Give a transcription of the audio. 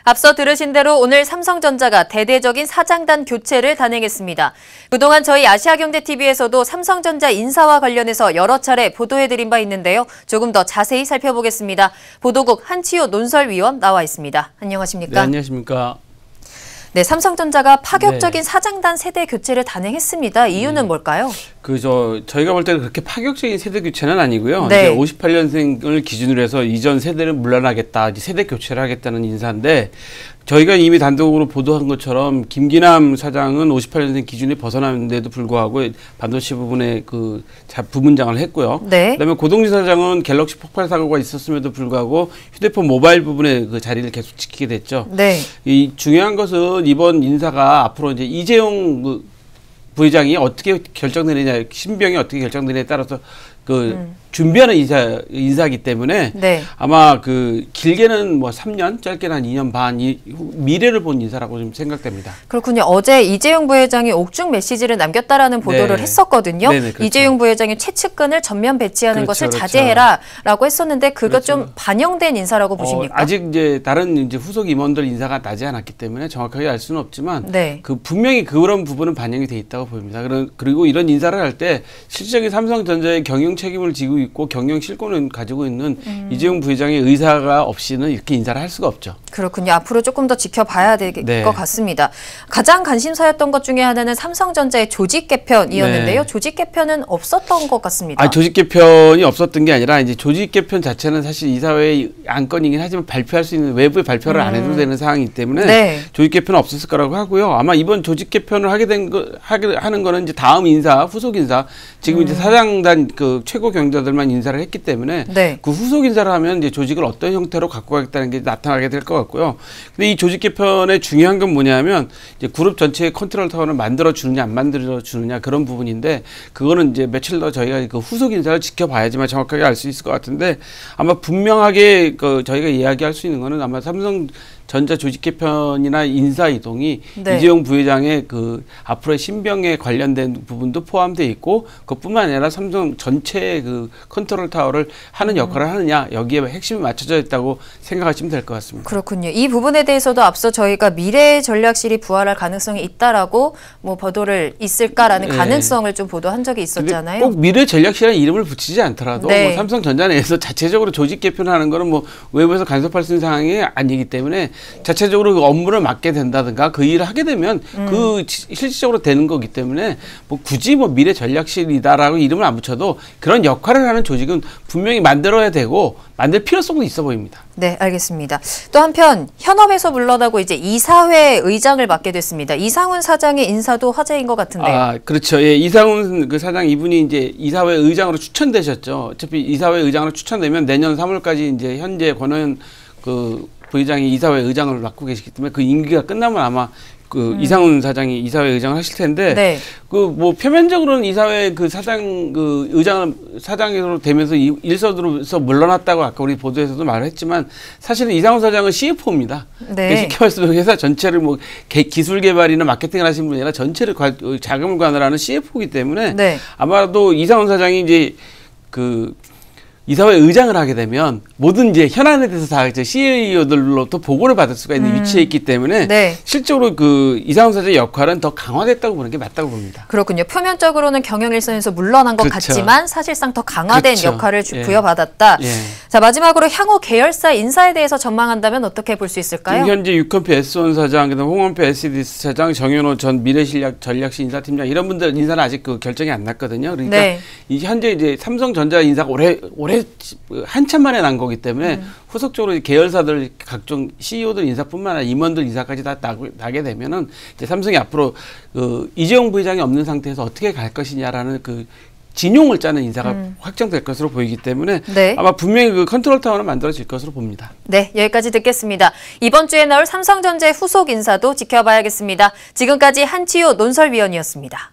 앞서 들으신 대로 오늘 삼성전자가 대대적인 사장단 교체를 단행했습니다. 그동안 저희 아시아경제TV에서도 삼성전자 인사와 관련해서 여러 차례 보도해드린 바 있는데요. 조금 더 자세히 살펴보겠습니다. 보도국 한치호 논설위원 나와 있습니다. 안녕하십니까? 네, 안녕하십니까? 네, 삼성전자가 파격적인 사장단 세대 교체를 단행했습니다. 이유는 뭘까요? 저희가 볼 때는 그렇게 파격적인 세대 교체는 아니고요. 네. 이제 58년생을 기준으로 해서 이전 세대를 물러나겠다, 이제 세대 교체를 하겠다는 인사인데, 저희가 이미 단독으로 보도한 것처럼 김기남 사장은 58년생 기준에 벗어나는데도 불구하고 반도체 부분에 그 부문장을 했고요. 네. 그다음에 고동진 사장은 갤럭시 폭발 사고가 있었음에도 불구하고 휴대폰 모바일 부분에 그 자리를 계속 지키게 됐죠. 네. 이 중요한 것은 이번 인사가 앞으로 이제 이재용 부회장이 어떻게 결정되느냐, 신병이 어떻게 결정되느냐에 따라서 준비하는 인사이기 때문에 네. 아마 길게는 뭐 3년, 짧게는 한 2년 반 미래를 본 인사라고 좀 생각됩니다. 그렇군요. 어제 이재용 부회장이 옥중 메시지를 남겼다라는 보도를 네. 했었거든요. 네네, 그렇죠. 이재용 부회장이 최측근을 전면 배치하는 그렇죠, 것을 그렇죠. 자제해라라고 했었는데 그거 그렇죠. 좀 반영된 인사라고 보십니까? 아직 이제 다른 이제 후속 임원들 인사가 나지 않았기 때문에 정확하게 알 수는 없지만 네. 분명히 그런 부분은 반영이 돼 있다고 보입니다. 그리고 이런 인사를 할 때 실질적인 삼성전자의 경영 책임을 지고 있고 경영 실권을 가지고 있는 이재용 부회장의 의사가 없이는 이렇게 인사를 할 수가 없죠. 그렇군요. 앞으로 조금 더 지켜봐야 될 것 같습니다. 가장 관심사였던 것 중에 하나는 삼성전자의 조직 개편이었는데요. 네. 조직 개편은 없었던 것 같습니다. 조직 개편이 없었던 게 아니라 이제 조직 개편 자체는 사실 이사회의 안건이긴 하지만 발표할 수 있는 외부에 발표를 안 해도 되는 상황이기 때문에 네. 조직 개편은 없었을 거라고 하고요. 아마 이번 조직 개편을 하는 거는 이제 다음 인사, 후속 인사, 지금 이제 사장단 최고 경자들만 인사를 했기 때문에 네. 그 후속 인사를 하면 이제 조직을 어떤 형태로 갖고 가겠다는 게 나타나게 될 것 같고요. 근데 이 조직 개편의 중요한 건 뭐냐면 이제 그룹 전체의 컨트롤 타워를 만들어 주느냐 안 만들어 주느냐 그런 부분인데 그거는 이제 며칠 더 저희가 그 후속 인사를 지켜봐야지만 정확하게 알 수 있을 것 같은데 아마 분명하게 저희가 이야기할 수 있는 거는 아마 삼성전자 조직 개편이나 인사 이동이 네. 이재용 부회장의 앞으로의 신병에 관련된 부분도 포함되어 있고 그것뿐만 아니라 삼성 전체의 컨트롤 타워를 하는 역할을 하느냐 여기에 핵심이 맞춰져 있다고 생각하시면 될 것 같습니다. 그렇군요. 이 부분에 대해서도 앞서 저희가 미래 전략실이 부활할 가능성이 있다라고 보도를 있을까라는 네. 가능성을 좀 보도한 적이 있었잖아요. 꼭 미래 전략실이라는 이름을 붙이지 않더라도 네. 삼성전자 내에서 자체적으로 조직 개편하는 거는 뭐 외부에서 간섭할 수 있는 상황이 아니기 때문에 자체적으로 그 업무를 맡게 된다든가 그 일을 하게 되면 실질적으로 되는 거기 때문에 굳이 미래 전략실이다라고 이름을 안 붙여도 그런 역할을 하는 조직은 분명히 만들어야 되고 만들 필요성도 있어 보입니다. 네, 알겠습니다. 또 한편 현업에서 물러나고 이제 이사회 의장을 맡게 됐습니다. 이상훈 사장의 인사도 화제인 것 같은데요. 그렇죠. 예, 이상훈 사장 이분이 이제 이사회 의장으로 추천되셨죠. 어차피 이사회 의장으로 추천되면 내년 3월까지 이제 현재 권오현 부회장이 이사회 의장을 맡고 계시기 때문에 그 임기가 끝나면 아마 이상훈 사장이 이사회 의장을 하실 텐데, 네. 표면적으로는 이사회 사장으로 되면서 일선으로서 물러났다고 아까 우리 보도에서도 말을 했지만, 사실은 이상훈 사장은 CFO입니다. 네. 쉽게 말해서 회사 전체를 기술 개발이나 마케팅을 하신 분이 아니라 전체를 자금을 관할하는 CFO이기 때문에, 네. 아마도 이상훈 사장이 이제 이사회 의장을 하게 되면 모든 이제 현안에 대해서 다 CEO들로부터 보고를 받을 수가 있는 위치에 있기 때문에 네. 실제로 이상훈 사장의 역할은 더 강화됐다고 보는 게 맞다고 봅니다. 그렇군요. 표면적으로는 경영 일선에서 물러난 것 그렇죠. 같지만 사실상 더 강화된 그렇죠. 역할을 예. 부여받았다. 예. 자, 마지막으로 향후 계열사 인사에 대해서 전망한다면 어떻게 볼 수 있을까요? 현재 육헌표 S1 사장, 그다음 홍원표 SDS 사장, 정현호 전 미래전략실 인사팀장 이런 분들 인사는 아직 결정이 안 났거든요. 그러니까 네. 현재 이제 삼성전자 인사가 올해 한참 만에 난 거기 때문에 후속적으로 계열사들 각종 CEO들 인사뿐만 아니라 임원들 인사까지 다 나게 되면은 이제 삼성이 앞으로 이재용 부회장이 없는 상태에서 어떻게 갈 것이냐라는 진용을 짜는 인사가 확정될 것으로 보이기 때문에 네. 아마 분명히 컨트롤 타워는 만들어질 것으로 봅니다. 네, 여기까지 듣겠습니다. 이번 주에 나올 삼성전자의 후속 인사도 지켜봐야겠습니다. 지금까지 한치호 논설위원이었습니다.